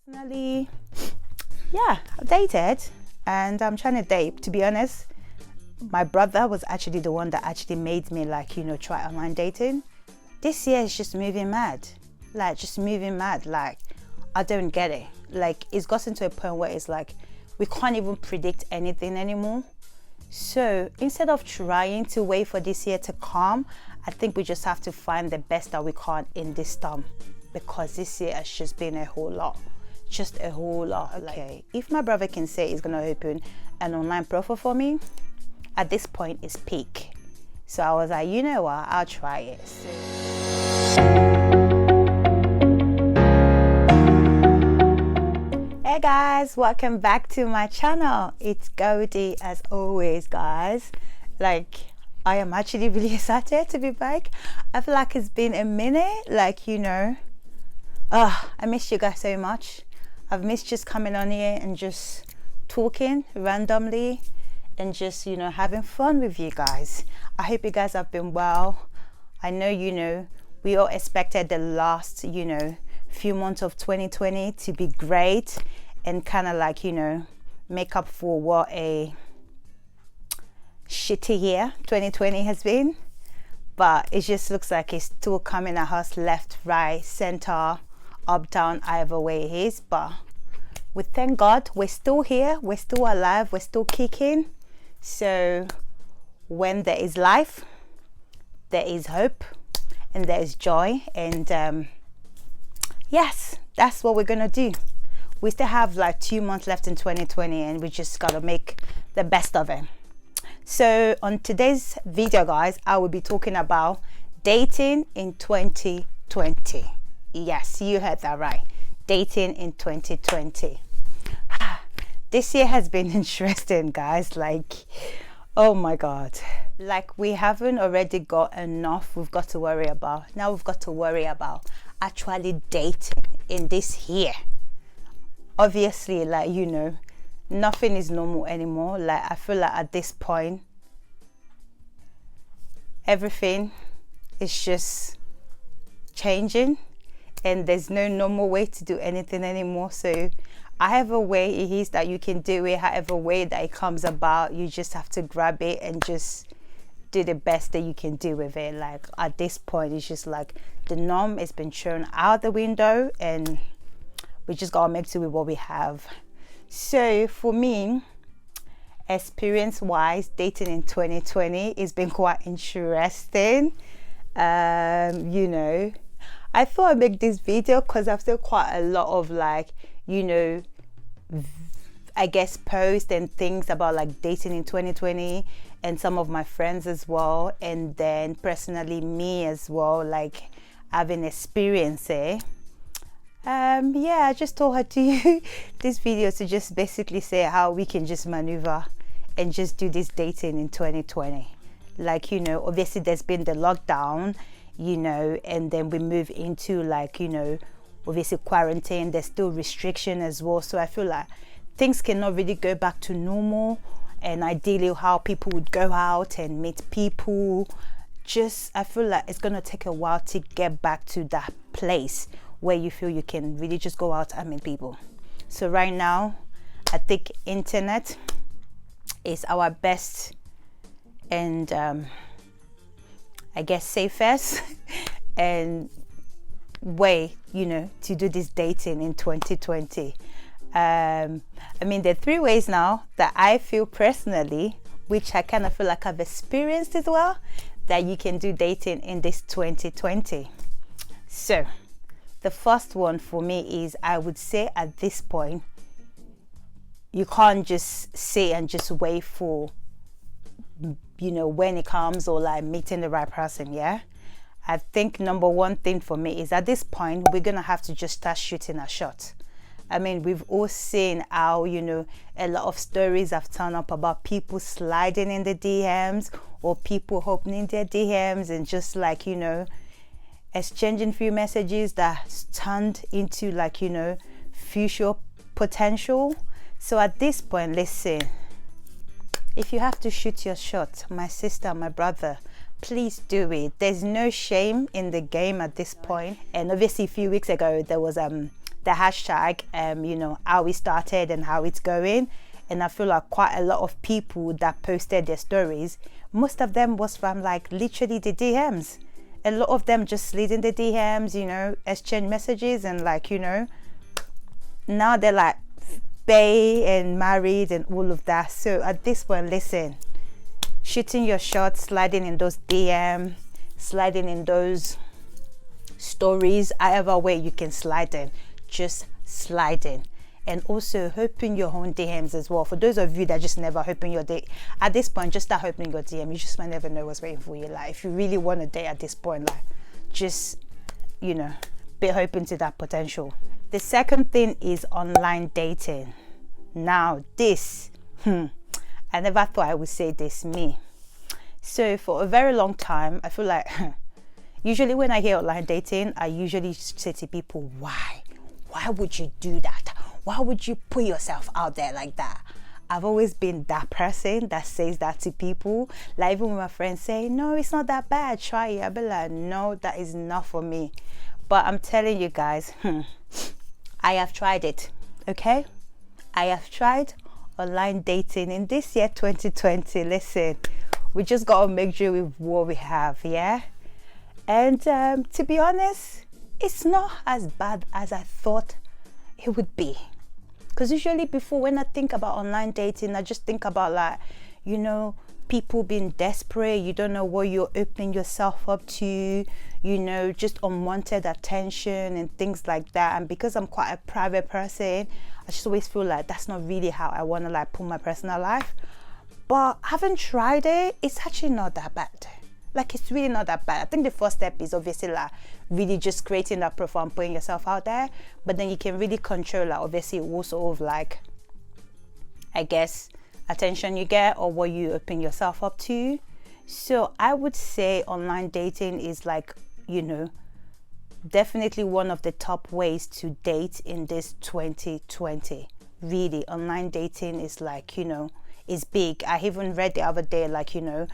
Personally, yeah, I've dated and I'm trying to date. To be honest, my brother was actually the one that actually made me try online dating. This year is just moving mad. Like, I don't get it. Like, it's gotten to a point where it's like we can't even predict anything anymore. So instead of trying to wait for this year to come, I think we just have to find the best that we can in this time, because this year has just been a whole lot. Just a whole lot. Okay, if my brother can say he's gonna open an online profile for me, at this point it's peak. So I was like, you know what, I'll try it. Hey guys, welcome back to my channel. It's Goldie as always, guys. Like, I am actually really excited to be back. I feel like it's been a minute, I missed you guys so much. I've missed just coming on here and just talking randomly and just, having fun with you guys. I hope you guys have been well. I know, we all expected the last, few months of 2020 to be great and kind of make up for what a shitty year 2020 has been. But it just looks like it's still coming at us left, right, center, up, down, either way it is. But we thank God we're still here, we're still alive, we're still kicking. So when there is life, there is hope and there is joy. And yes, that's what we're gonna do. We still have like 2 months left in 2020 and we just gotta make the best of it. So on today's video, guys, I will be talking about dating in 2020. Yes, you heard that right. Dating in 2020. This year has been interesting, guys. Like, oh my God. Like, we haven't already got enough we've got to worry about. Now we've got to worry about actually dating in this year. Obviously, nothing is normal anymore. Like, I feel like at this point, everything is just changing. And there's no normal way to do anything anymore. So however way it is that you can do it, however way that it comes about, you just have to grab it and just do the best that you can do with it. Like, at this point, it's just like the norm has been thrown out the window and we just gotta make do with what we have. So for me, experience wise, dating in 2020 has been quite interesting. I thought I'd make this video because I've seen quite a lot of I guess posts and things about like dating in 2020 and some of my friends as well, and then personally me as well, like having experience it. I just thought I'd do this video to just basically say how we can just maneuver and just do this dating in 2020. Obviously there's been the lockdown, and then we move into obviously quarantine. There's still restriction as well. So I feel like things cannot really go back to normal. And ideally how people would go out and meet people. I feel like it's going to take a while to get back to that place where you feel you can really just go out and meet people. So right now, I think internet is our best and I guess safest and way, to do this dating in 2020. There are 3 ways now that I feel personally, which I kind of feel like I've experienced as well, that you can do dating in this 2020. So the first one for me is, I would say at this point, you can't just sit and just wait for when it comes or like meeting the right person. I think number one thing for me is at this point we're gonna have to just start shooting our shot. We've all seen how a lot of stories have turned up about people sliding in the DMs or people opening their DMs and just exchanging few messages that turned into future potential. So at this point, listen, if you have to shoot your shot, my sister, my brother, please do it. There's no shame in the game at this point. And obviously a few weeks ago there was the hashtag, you know, how it started and how it's going. And I feel like quite a lot of people that posted their stories, most of them was from like literally the DMs. A lot of them just slid in the DMs, you know, exchange messages, and like, you know, now they're like bae and married and all of that. So at this point, listen, shooting your shot, sliding in those DM, sliding in those stories, however way you can slide in, just slide in. And also open your own DMs as well. For those of you that just never open your date, at this point, just start opening your DM. You just might never know what's waiting for you. Like, if you really want a date at this point, like, just, you know, be open to that potential. The second thing is online dating. Now, this, I never thought I would say this, me. So for a very long time, I feel like, usually when I hear online dating, I usually say to people, why? Why would you do that? Why would you put yourself out there like that? I've always been that person that says that to people. Like, even when my friends say, no, it's not that bad, try it, I'll be like, no, that is not for me. But I'm telling you guys, I have tried it, okay? I have tried online dating in this year 2020. Listen, we just gotta make sure with what we have, yeah? And to be honest, it's not as bad as I thought it would be. Because usually before, when I think about online dating, I just think about, like, you know, people being desperate. You don't know what you're opening yourself up to, you know, just unwanted attention and things like that. And because I'm quite a private person, I just always feel like that's not really how I want to like put my personal life. But having tried it, it's actually not that bad. Like, it's really not that bad. I think the first step is obviously like really just creating that profile and putting yourself out there. But then you can really control, like, obviously what sort of, like, I guess, attention you get or what you open yourself up to. So I would say online dating is, like, you know, definitely one of the top ways to date in this 2020. Really, online dating is, like, you know, is big. I even read the other day, like, you know,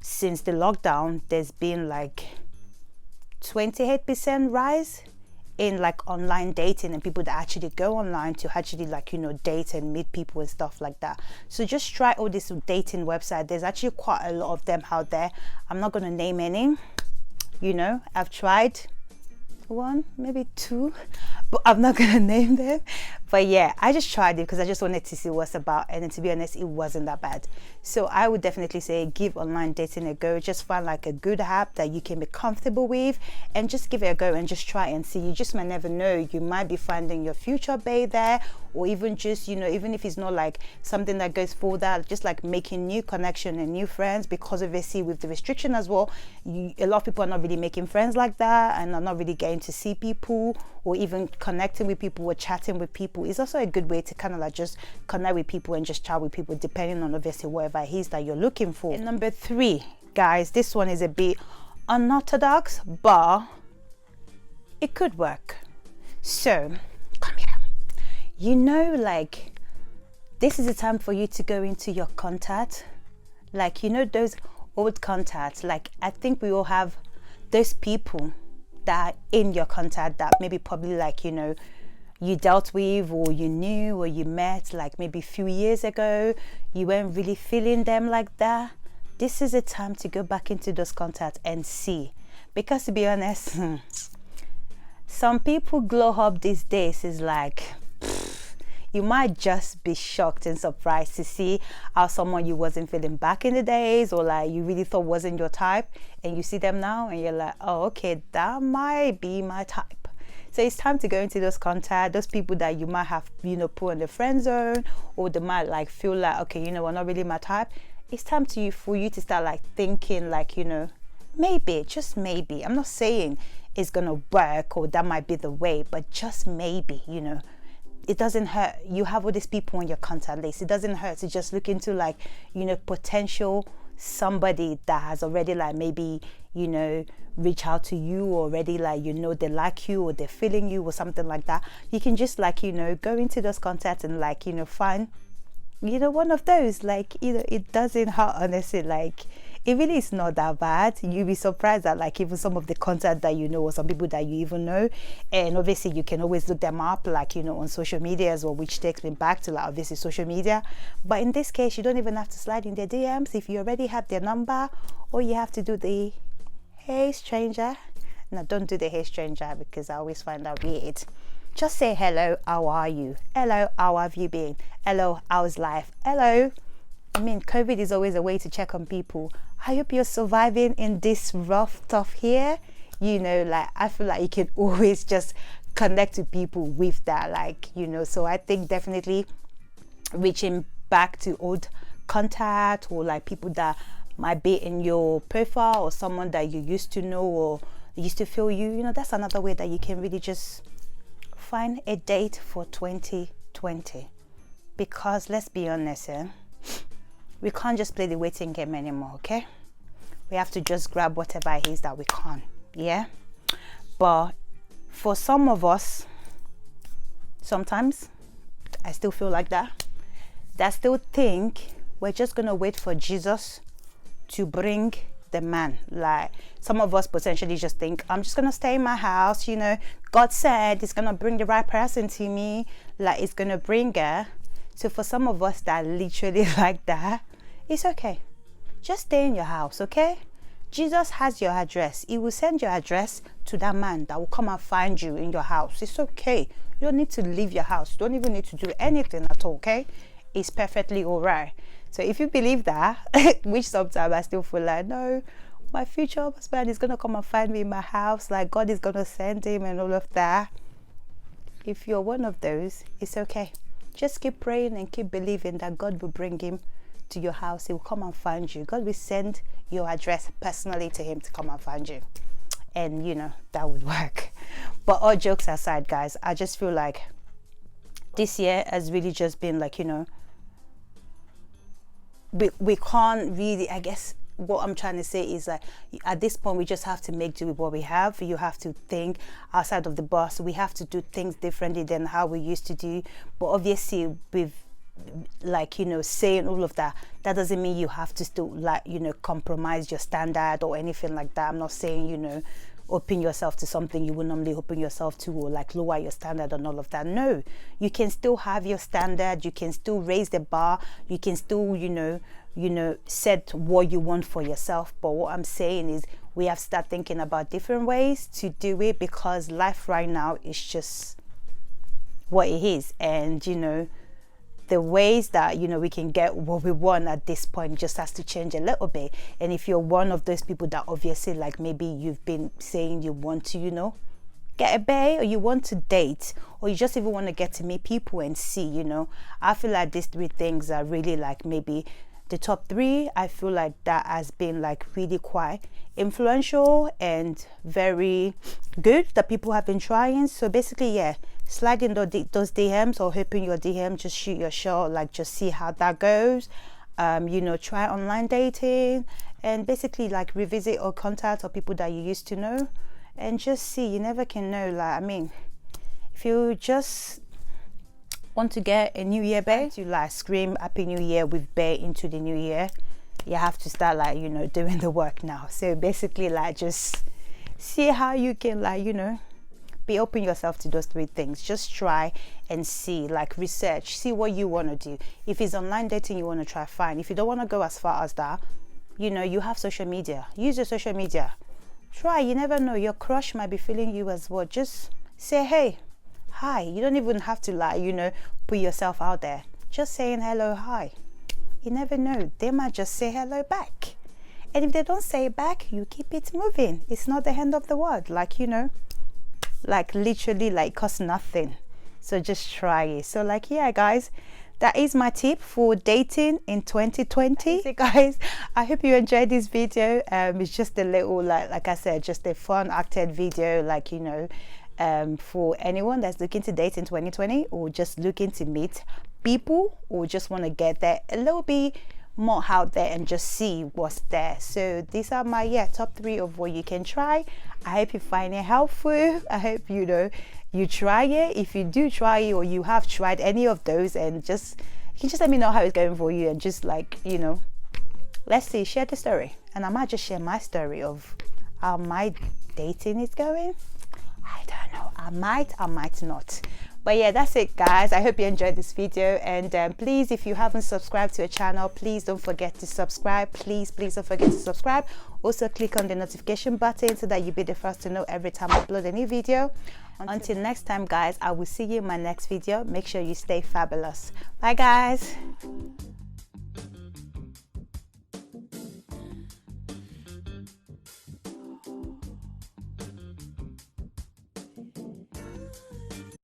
since the lockdown, there's been like 28% rise in like online dating and people that actually go online to actually, like, you know, date and meet people and stuff like that. So just try all this dating website. There's actually quite a lot of them out there. I'm not going to name any, you know, I've tried one, maybe two, but I'm not gonna name them. But yeah, I just tried it because I just wanted to see what's about, and then to be honest, it wasn't that bad. So I would definitely say give online dating a go. Just find like a good app that you can be comfortable with and just give it a go and just try and see. You just might never know, you might be finding your future bae there, or even just, you know, even if it's not like something that goes for that, just like making new connection and new friends, because obviously with the restriction as well, a lot of people are not really making friends like that and are not really getting to see people or even connecting with people or chatting with people. It's also a good way to kind of like just connect with people and just chat with people, depending on obviously whatever it is that you're looking for. And number 3, guys, this one is a bit unorthodox, but it could work. So come here, you know, like, this is the time for you to go into your contact, like, you know, those old contacts. Like, I think we all have those people that in your contact that maybe probably, like, you know, you dealt with or you knew or you met like maybe a few years ago, you weren't really feeling them like that. This is a time to go back into those contacts and see, because to be honest, some people glow up these days is like, you might just be shocked and surprised to see how someone you wasn't feeling back in the days, or like you really thought wasn't your type, and you see them now and you're like, oh, okay, that might be my type. So it's time to go into those contacts, those people that you might have, you know, put in the friend zone, or they might like feel like, okay, you know, we're not really my type. It's time for you to start like thinking, like, you know, maybe, just maybe, I'm not saying it's gonna work or that might be the way, but just maybe, you know, it doesn't hurt. You have all these people on your contact list. It doesn't hurt to just look into, like, you know, potential somebody that has already, like, maybe, you know, reach out to you already, like, you know, they like you or they're feeling you or something like that. You can just, like, you know, go into those contacts and, like, you know, find, you know, one of those, like, you know, it doesn't hurt, honestly. Like, it really is not that bad. You'll be surprised at like even some of the content that you know, or some people that you even know. And obviously you can always look them up, like, you know, on social media as well, which takes me back to like obviously social media. But in this case, you don't even have to slide in their DMs. If you already have their number, all you have to do the hey stranger. No, don't do the hey stranger, because I always find that weird. Just say hello, how are you? Hello, how have you been? Hello, how's life? Hello. I mean, COVID is always a way to check on people. I hope you're surviving in this rough stuff here. You know, like, I feel like you can always just connect to people with that, like, you know. So I think definitely reaching back to old contact, or like people that might be in your profile, or someone that you used to know or used to feel you know, that's another way that you can really just find a date for 2020. Because let's be honest, we can't just play the waiting game anymore, okay? We have to just grab whatever it is that we can, yeah? But for some of us, sometimes, I still feel like that still think we're just gonna wait for Jesus to bring the man. Like, some of us potentially just think, I'm just gonna stay in my house, you know, God said it's gonna bring the right person to me, like it's gonna bring her. So for some of us that literally like that, it's okay. Just stay in your house, okay? Jesus has your address. He will send your address to that man that will come and find you in your house. It's okay. You don't need to leave your house. You don't even need to do anything at all, okay? It's perfectly all right. So if you believe that, which sometimes I still feel like, no, my future husband is going to come and find me in my house, like God is going to send him and all of that. If you're one of those, it's okay. Just keep praying and keep believing that God will bring him to your house. He will come and find you. God will send your address personally to him to come and find you. And, you know, that would work. But all jokes aside, guys, I just feel like this year has really just been like, you know, we can't really, I guess what I'm trying to say is like, at this point we just have to make do with what we have. You have to think outside of the box. We have to do things differently than how we used to do. But obviously with, like, you know, saying all of that, that doesn't mean you have to still, like, you know, compromise your standard or anything like that. I'm not saying, you know, open yourself to something you would normally open yourself to, or like lower your standard and all of that. No, you can still have your standard. You can still raise the bar. You can still, you know, set what you want for yourself. But what I'm saying is we have to start thinking about different ways to do it, because life right now is just what it is. And, you know, the ways that, you know, we can get what we want at this point just has to change a little bit. And if you're one of those people that obviously, like, maybe you've been saying you want to, you know, get a bae, or you want to date, or you just even want to get to meet people and see, you know, I feel like these three things are really like maybe the top three. I feel like that has been like really quite influential and very good that people have been trying. So basically, yeah, slide in those DMs, or open your DM, just shoot your shot, like just see how that goes. You know, try online dating, and basically like revisit or contact or people that you used to know, and just see. You never can know. Like, I mean, if you just want to get a new year bae, to like scream happy new year with bae into the new year, you have to start, like, you know, doing the work now. So basically, like, just see how you can, like, you know, be open yourself to those three things. Just try and see, like, research, see what you want to do. If it's online dating you want to try, fine. If you don't want to go as far as that, you know, you have social media. Use your social media. Try. You never know, your crush might be feeling you as well. Just say hey, hi. You don't even have to, like, you know, put yourself out there. Just saying hello, hi. You never know, they might just say hello back. And if they don't say it back, you keep it moving. It's not the end of the world. Like, you know, like literally, like, costs nothing. So just try it. So, like, yeah, guys, that is my tip for dating in 2020. So guys, I hope you enjoyed this video. It's just a little, like I said, just a fun acted video, like, you know, for anyone that's looking to date in 2020, or just looking to meet people, or just want to get there a little bit more out there and just see what's there. So these are my top 3 of what you can try. I hope you find it helpful. I hope, you know, you try it. If you do try it, or you have tried any of those, and just, you can just let me know how it's going for you, and just, like, you know, let's see, share the story, and I might just share my story of how my dating is going. I don't know, I might not. But yeah, that's it guys. I hope you enjoyed this video, and please, if you haven't subscribed to a channel, please don't forget to subscribe. Please don't forget to subscribe. Also click on the notification button so that you'll be the first to know every time I upload a new video. Until next time guys, I will see you in my next video. Make sure you stay fabulous. Bye guys.